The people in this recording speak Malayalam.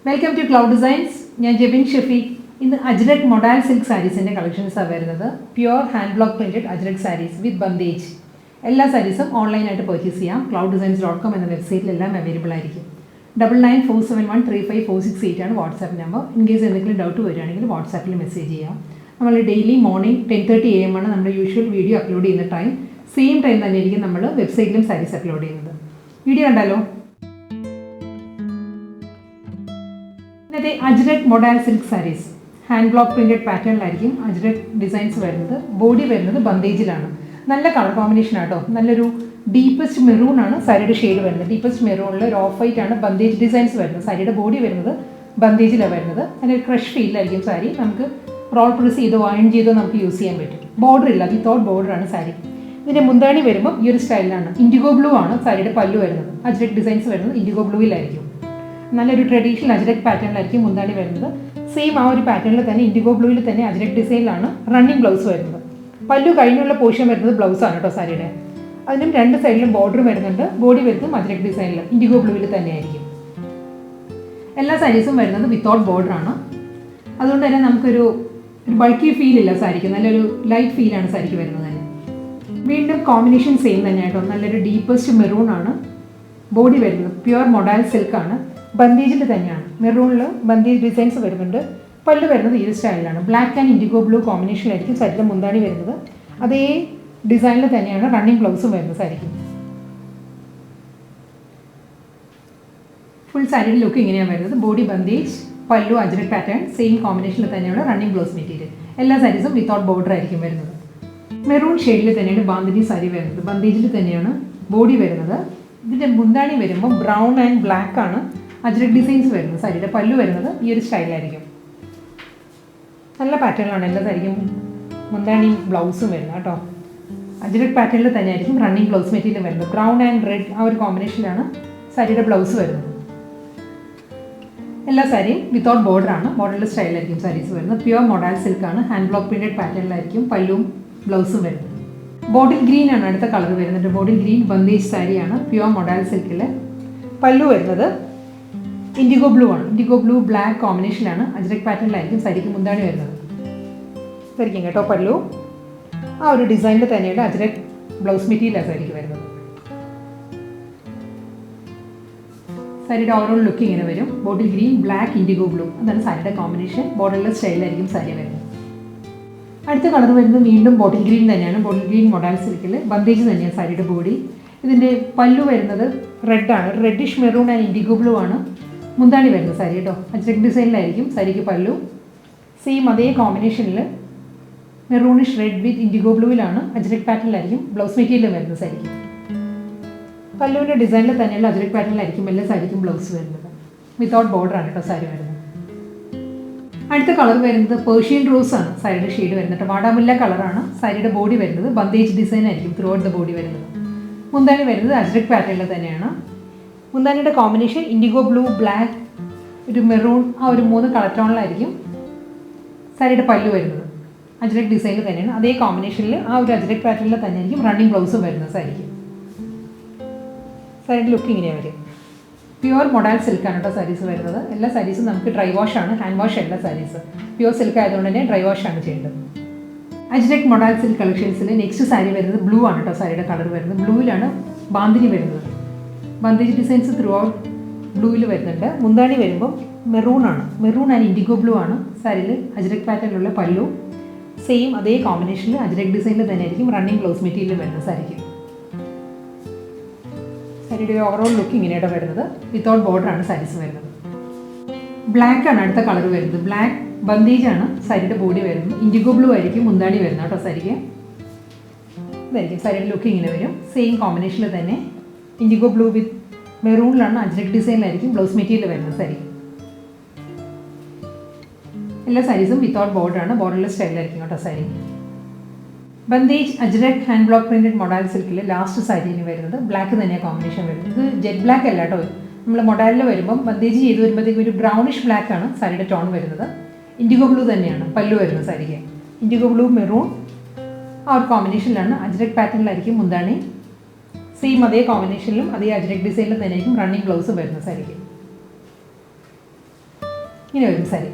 Welcome to Cloud Designs. I am Jebin Shafiq. In the Ajrak Modal Silk sarees in the collections are pure hand block printed Ajrak sarees with Bandhej. All sarees are online at purchase. clouddesigns.com and the website available. 9947135468 and WhatsApp number. In case any doubt to WhatsApp message. We daily morning 10:30 AM on the usual video upload in the time. Same time we website sarees upload in the video. Ajrak Modal Silk sarees. Hand block printed pattern Ajrak designs body Bandhej. Nalla color combination nalla deepest maroon saree shade deepest maroon off white Bandhej designs saree body Bandhej and crush feel saree roll press iron use border illa without border saree. This Mundani verumbo style indigo blue saree pallu Ajrak designs indigo blue നല്ലൊരു ട്രഡീഷണൽ അജ്രക് പാറ്റേണിലായിരിക്കും മുന്താണി വരുന്നത്. സെയിം ആ ഒരു പാറ്റേണിൽ തന്നെ ഇൻഡിഗോ ബ്ലൂവിൽ തന്നെ അജ്രക് ഡിസൈനിലാണ് റണ്ണിങ് ബ്ലൗസ് വരുന്നത്. പല്ലു കഴിഞ്ഞുള്ള പോർഷൻ വരുന്നത് ബ്ലൗസാണ് കേട്ടോ സാരിയുടെ. അതിനും രണ്ട് സൈഡിലും ബോർഡർ വരുന്നുണ്ട്. ബോഡി വരുന്നത് അജ്രക് ഡിസൈനിൽ ഇൻഡിഗോ ബ്ലൂവിൽ തന്നെയായിരിക്കും. എല്ലാ സാരീസും വരുന്നത് വിത്തൗട്ട് ബോർഡർ ആണ്. അതുകൊണ്ട് തന്നെ നമുക്കൊരു ബൾക്കി ഫീൽ ഇല്ല സാരിക്ക്. നല്ലൊരു ലൈറ്റ് ഫീലാണ് സാരിക്ക് വരുന്നത് തന്നെ. വീണ്ടും കോമ്പിനേഷൻ സെയിം തന്നെയായിട്ടോ. നല്ലൊരു ഡീപ്പസ്റ്റ് മെറൂൺ ആണ് ബോഡി വരുന്നത്. പ്യുവർ മൊഡാൽ സിൽക്ക് ആണ്. ബന്ധേജിൽ തന്നെയാണ്. മെറൂണിൽ ബന്ധേജ് ഡിസൈൻസ് വരുന്നുണ്ട്. പല്ല് വരുന്നത് ഈ സ്റ്റൈലിലാണ്. ബ്ലാക്ക് ആൻഡ് ഇൻഡിഗോ ബ്ലൂ കോമ്പിനേഷനിലായിരിക്കും സാരിയുടെ മുന്താണി വരുന്നത്. അതേ ഡിസൈനിൽ തന്നെയാണ് റണ്ണിങ് ബ്ലൗസും വരുന്നത് സാരിക്ക്. ഫുൾ സാരിയുടെ ലുക്ക് ഇങ്ങനെയാണ് വരുന്നത്. ബോഡി ബന്ധേജ്, പല്ലു അജ്രക് പാറ്റേൺ, സെയിം കോമ്പിനേഷനിൽ തന്നെയാണ് റണ്ണിങ് ബ്ലൗസ് മെറ്റീരിയൽ. എല്ലാ സാരീസും വിത്തൗട്ട് ബോർഡർ ആയിരിക്കും വരുന്നത്. മെറൂൺ ഷെയ്ഡിൽ തന്നെയാണ് ബാന്ധിനി സാരി വരുന്നത്. ബന്ധേജിൽ തന്നെയാണ് ബോഡി വരുന്നത്. ഇതിൻ്റെ മുന്താണി വരുമ്പോൾ ബ്രൗൺ ആൻഡ് ബ്ലാക്ക് ആണ് അജ്രക് ഡിസൈൻസ് വരുന്നത്. സാരിയുടെ പല്ലു വരുന്നത് ഈ ഒരു സ്റ്റൈലായിരിക്കും. നല്ല പാറ്റേണിലാണ് എല്ലാ സാരിക്കും മുന്താണിയും ബ്ലൗസും വരുന്നത് കേട്ടോ. അജ്രക് പാറ്റേണിൽ തന്നെയായിരിക്കും റണ്ണിങ് ബ്ലൗസ് മെറ്റീരിയൽ വരുന്നത്. ബ്രൗൺ ആൻഡ് റെഡ് ആ ഒരു കോമ്പിനേഷനിലാണ് സാരിയുടെ ബ്ലൗസ് വരുന്നത്. എല്ലാ സാരിയും വിത്തൗട്ട് ബോർഡറാണ്. ബോർഡർലെസ് സ്റ്റൈലായിരിക്കും സാരീസ് വരുന്നത്. പ്യുവർ മൊഡാൽ സിൽക്കാണ്. ഹാൻഡ് ബ്ലോക്ക് പ്രിന്റഡ് പാറ്റേണിലായിരിക്കും പല്ലുവും ബ്ലൗസും വരുന്നത്. ബോട്ടിൽ ഗ്രീൻ ആണ് അടുത്ത കളർ വരുന്നത്. ബോട്ടിൽ ഗ്രീൻ ബന്ധേജ് സാരിയാണ്. പ്യുവർ മൊഡാൽ സിൽക്കിൽ. പല്ലു വരുന്നത് ഇൻഡിഗോ ബ്ലൂ ആണ്. ഇൻഡിഗോ ബ്ലൂ ബ്ലാക്ക് കോമ്പിനേഷനാണ്. അജ്രക് പാറ്റേണിലായിരിക്കും സാരിക്ക് മുന്താണി വരുന്നത്. സാരിക്കും കേട്ടോ പല്ലു ആ ഒരു ഡിസൈനിൽ തന്നെയാണ് അജ്രക് ബ്ലൗസ് മെറ്റീരിയലാണ് സാരിക്ക് വരുന്നത്. സാരിയുടെ ഓവറോൾ ലുക്ക് ഇങ്ങനെ വരും. Bottle green black IndiGo blue അതാണ് സാരിയുടെ കോമ്പിനേഷൻ. ബോർഡർലെസ് സ്റ്റൈലായിരിക്കും സാരി വരുന്നത്. അടുത്ത കളർ വരുന്നത് വീണ്ടും ബോട്ടിൽ ഗ്രീൻ തന്നെയാണ്. ബോട്ടിൽ ഗ്രീൻ മൊഡാൽ സിൽക്കിൽ ബന്ധേജ് തന്നെയാണ് സാരിയുടെ ബോഡി. ഇതിൻ്റെ പല്ലു വരുന്നത് റെഡാണ്. Reddish maroon and indigo blue ആണ് മുന്താണി വരുന്നത് സാരി കേട്ടോ. അജ്രക് ഡിസൈനിലായിരിക്കും സാരിക്ക് പല്ലു. സെയിം അതേ കോമ്പിനേഷനിൽ maroonish read with IndiGo ബ്ലൂവിലാണ് ajrak പാറ്റേണിലായിരിക്കും blouse material വരുന്നത് സാരിക്ക്. പല്ലുവിൻ്റെ ഡിസൈനിൽ തന്നെയുള്ള അജ്രക് പാറ്റേണിലായിരിക്കും എല്ലാ സാരിക്കും ബ്ലൗസ് വരുന്നത്. വിത്തൗട്ട് ബോർഡർ ആണ് കേട്ടോ സാരി വരുന്നത്. അടുത്ത കളർ വരുന്നത് പേർഷ്യൻ റോസ് ആണ് സാരിയുടെ ഷെയ്ഡ് വരുന്നത്. വാടാമുല്ല കളറാണ് സാരിയുടെ ബോഡി വരുന്നത്. ബന്ധേജ് ഡിസൈൻ ആയിരിക്കും ത്രൂ ഔട്ട് ദ ബോഡി വരുന്നത്. മുന്താണി വരുന്നത് അജ്രക് പാറ്റേണിൽ തന്നെയാണ്. മുന്താണിയുടെ കോമ്പിനേഷൻ ഇൻഡിഗോ ബ്ലൂ ബ്ലാക്ക് ഒരു മെറൂൺ ആ ഒരു 3 കളർ ടോണിലായിരിക്കും സാരിയുടെ പല്ലു വരുന്നത്. അജ്രക് ഡിസൈനിൽ തന്നെയാണ്. അതേ കോമ്പിനേഷനിൽ ആ ഒരു അജ്രക് പാറ്റേണിൽ തന്നെയായിരിക്കും റണ്ണിങ് ബ്ലൗസും വരുന്നത് സാരിക്ക്. സാരിയുടെ ലുക്ക് ഇങ്ങനെയാണ് വരും. പ്യുവർ മൊഡാൽ സിൽക്കാണ് കേട്ടോ സാരീസ് വരുന്നത്. എല്ലാ സാരീസും നമുക്ക് ഡ്രൈ വാഷ് ആണ്. ഹാൻഡ് വാഷ് അല്ല സാരീസ്. പ്യുവർ സിൽക്ക് ആയതുകൊണ്ട് തന്നെ ഡ്രൈ വാഷ് ആണ് ചെയ്യേണ്ടത്. അജ്രക് മൊഡാൽ സിൽക്ക് കളക്ഷൻസിൽ നെക്സ്റ്റ് സാരി വരുന്നത് ബ്ലൂ ആണ് കേട്ടോ. സാരിയുടെ കളർ വരുന്നത് ബ്ലൂവിലാണ് ബാന്ധിനി വരുന്നത്. ബന്ധേജ് ഡിസൈൻസ് ത്രൂ ഔട്ട് ബ്ലൂവിൽ വരുന്നുണ്ട്. മുന്താണി വരുമ്പോൾ മെറൂൺ ആണ്. മെറൂൺ ആൻഡ് ഇൻഡിഗോ ബ്ലൂ ആണ് സാരിയിൽ അജ്രക് പാറ്റേണിലുള്ള പല്ലു. സെയിം അതേ കോമ്പിനേഷനിൽ അജ്രക് ഡിസൈനിൽ തന്നെയായിരിക്കും റണ്ണിങ് ബ്ലൗസ് മെറ്റീരിയൽ വരുന്നത് സാരിക്ക്. സാരിയുടെ ഓവറോൾ ലുക്ക് ഇങ്ങനെയാണ് വരുന്നത്. വിത്തൗട്ട് ബോർഡർ ആണ് സാരീസ് വരുന്നത്. ബ്ലാക്ക് ആണ് അടുത്ത കളർ വരുന്നത്. ബ്ലാക്ക് ബന്ധേജ് ആണ് സാരിയുടെ ബോഡി വരുന്നത്. ഇൻഡിഗോ ബ്ലൂ ആയിരിക്കും മുന്താണി വരുന്നത് കേട്ടോ സാരിക്ക്. ഇതായിരിക്കും സാരിയുടെ ലുക്ക് ഇങ്ങനെ വരും. സെയിം കോമ്പിനേഷനിൽ തന്നെ ഇൻഡിഗോ ബ്ലൂ വിത്ത് മെറൂണിലാണ് അജ്രക് ഡിസൈനിലായിരിക്കും ബ്ലൗസ് മെറ്റീരിയൽ വരുന്നത് സാരി. എല്ലാ സാരീസും വിത്തൗട്ട് ബോർഡർ ആണ്. ബോർഡർലെസ് സ്റ്റൈലായിരിക്കും കേട്ടോ sari. Bandhej ajrakh hand block printed modal സിൽക്കിൽ ലാസ്റ്റ് സാരിന് വരുന്നത് ബ്ലാക്ക് തന്നെയാണ് കോമ്പിനേഷൻ വരുന്നത്. ഇത് ജെറ്റ് ബ്ലാക്ക് അല്ല കേട്ടോ. നമ്മൾ മൊഡാലിൽ വരുമ്പം ബന്ധേജ് ചെയ്ത് വരുമ്പോഴത്തേക്കും ഒരു ബ്രൗണിഷ് ബ്ലാക്ക് ആണ് സാരിയുടെ ടോൺ വരുന്നത്. ഇൻഡിഗോ ബ്ലൂ തന്നെയാണ് പല്ലു വരുന്നത് സാരിക്ക്. ഇൻഡിഗോ ബ്ലൂ മെറൂൺ ആ ഒരു കോമ്പിനേഷനിലാണ് അജ്രക് പാറ്റേണിലായിരിക്കും മുന്താണി. സെയിം അതേ കോമ്പിനേഷനിലും അതേ അജ്രക് ഡിസൈനിലും തന്നെയായിരിക്കും റണ്ണിങ് ബ്ലൗസ് വരുന്നത് സാരിക്ക്. ഇങ്ങനെ വരും സാരി.